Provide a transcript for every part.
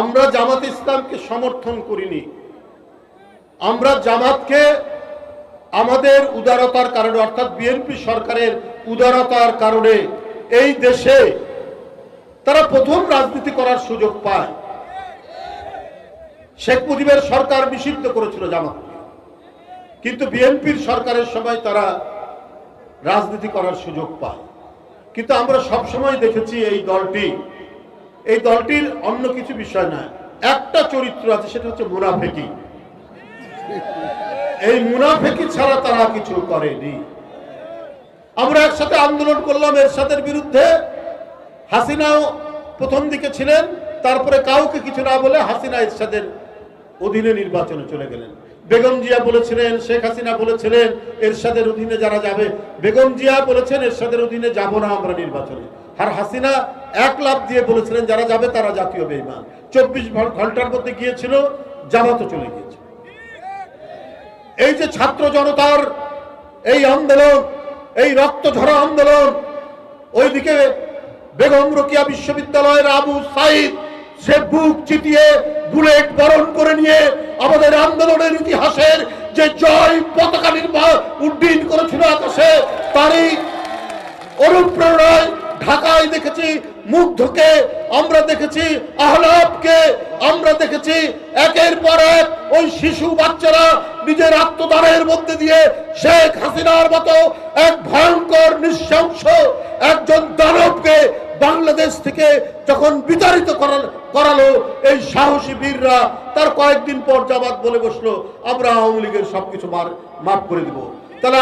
আমরা জামাত ইসলামকে সমর্থন করিনি, আমরা জামাতকে আমাদের উদারতার কারণে অর্থাৎ বিএনপি সরকারের উদারতার কারণে এই দেশে তারা প্রথম রাজনীতি করার সুযোগ পায়। শেখ মুজিবের সরকার নিষিদ্ধ করেছিল জামাতকে, কিন্তু বিএনপির সরকারের সময় তারা রাজনীতি করার সুযোগ পায়। কিন্তু আমরা সবসময় দেখেছি এই দলটির অন্য কিছু বিষয় নয়, একটা চরিত্র আছে, সেটা হচ্ছে মুনাফেকি। এই মুনাফেকি ছাড়া তারা কিছু করেনি। আমরা একসাথে আন্দোলন করলাম এরশাদের বিরুদ্ধে, হাসিনাও প্রথম দিকে ছিলেন, তারপরে কাউকে কিছু না বলে হাসিনা এরশাদের অধীনে নির্বাচনে চলে গেলেন। বেগম জিয়া বলেছিলেন, শেখ হাসিনা বলেছিলেন এরশাদের অধীনে যারা যাবে, বেগম জিয়া বলেছেন এরশাদের অধীনে যাব না আমরা নির্বাচনে, আর হাসিনা এক লাফ দিয়ে বলেছিলেন যারা যাবে তারা জাতীয় বেঈমান। 24 ঘন্টার মধ্যে গিয়েছিল, জামাতও চলে গিয়েছে। এই যে ছাত্র জনতার এই আন্দোলন, এই রক্ত ঝরা আন্দোলন, ওইদিকে বেগম রোকেয়া বিশ্ববিদ্যালয়ের আবু সাইদ সে বুক চিতিয়ে বুলেট বরণ করে নিয়ে আমাদের আন্দোলনের ইতিহাসের যে জয় পতাকা উড্ডীন করেছিল আকাশে, তারই অনুপ্রেরণায় ঢাকায় দেখেছি মুগ্ধকে, আমরা দেখেছি আহলাবকে, আমরা দেখেছি একের পর এক ওই শিশু বাচ্চারা নিজের আত্মদানের মধ্যে দিয়ে শেখ হাসিনার মতো এক ভয়ঙ্কর নৃশংস একজন দানবকে বাংলাদেশ থেকে যখন বিতাড়িত করালো এই সাহসী বীররা, তার কয়েকদিন পর জামাত বলে বসলো আমরা আওয়ামী লীগের সবকিছু মাফ করে দিব। তাহলে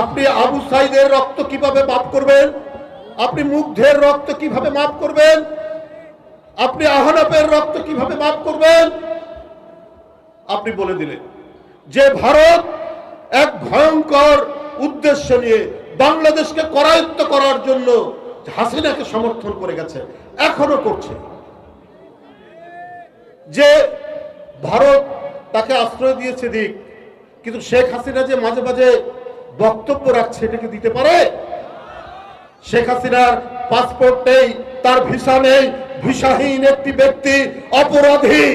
আপনি আবু সাইদের রক্ত কিভাবে মাফ করবেন? আপনি মুগ্ধের রক্ত কিভাবে মাফ করবেন? আপনি আহনাফের রক্ত কিভাবে মাফ করবেন? আপনি বলে দিলেন যে ভারত এক ভয়ঙ্কর উদ্দেশ্য নিয়ে বাংলাদেশকে করায়ত্ত করার জন্য হাসিনাকে সমর্থন করে গেছে, এখনো করছে। যে ভারত তাকে আশ্রয় দিয়েছে দিক, কিন্তু শেখ হাসিনা যে মাঝে মাঝে বক্তব্য রাখছে এটাকে দিতে পারে? শেখ হাসিনার পাসপোর্ট নেই, তার ভিসা নেই, ভিসাহীন একটি ব্যক্তি অপরাধী।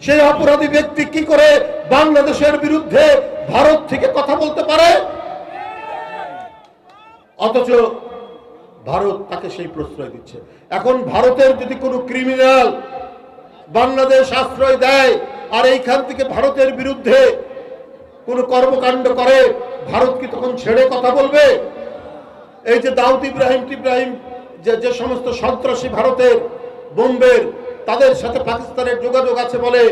সেই অপরাধী ব্যক্তি কি করে বাংলাদেশের বিরুদ্ধে ভারত থেকে কথা বলতে পারে? অথচ ভারত তাকে সেই প্রশ্রয় দিচ্ছে। এখন ভারতের যদি কোনো ক্রিমিনাল বাংলাদেশ আশ্রয় দেয় আর এইখান থেকে ভারতের বিরুদ্ধে কোনো কর্মকাণ্ড করে, ভারত কি তখন ছেড়ে কথা বলবে? এই যে দাউদ ইব্রাহিম যে সমস্ত সন্ত্রাসী ভারতের বোম্বের, তাদের সাথে পাকিস্তানের যোগাযোগ আছে বলে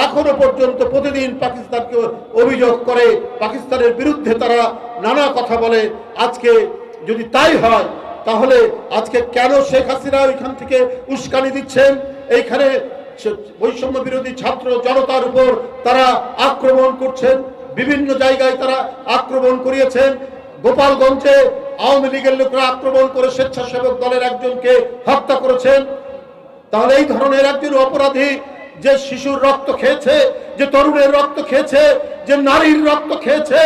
এখনো পর্যন্ত প্রতিদিন পাকিস্তানকে অভিযোগ করে, পাকিস্তানের বিরুদ্ধে তারা নানা কথা বলে। আজকে যদি তাই হয় তাহলে আজকে কেন শেখ হাসিনা ওইখান থেকে উস্কানি দিচ্ছেন? এইখানে বৈষম্য বিরোধী ছাত্র জনতার উপর তারা আক্রমণ করছেন, বিভিন্ন জায়গায় তারা আক্রমণ করিয়েছেন। গোপালগঞ্জে আওয়ামী লীগের লোকরা আক্রমণ করে স্বেচ্ছাসেবক দলের একজনকে হত্যা করেছেন। তাহলে এই ধরনের একজন অপরাধী যে শিশুর রক্ত খেয়েছে, যে তরুণের রক্ত খেয়েছে, যে নারীর রক্ত খেয়েছে,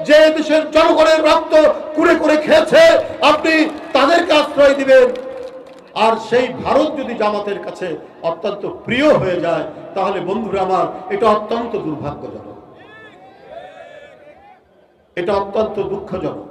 যে দেশের জনগণের রক্ত কুড়ে করে খেয়েছে, আপনি তাদেরকে আশ্রয় দিবেন? আর সেই ভারত যদি জামাতের কাছে অত্যন্ত প্রিয় হয়ে যায় তাহলে বন্ধুরা আমার, এটা অত্যন্ত দুর্ভাগ্যজনক, এটা অত্যন্ত দুঃখজনক।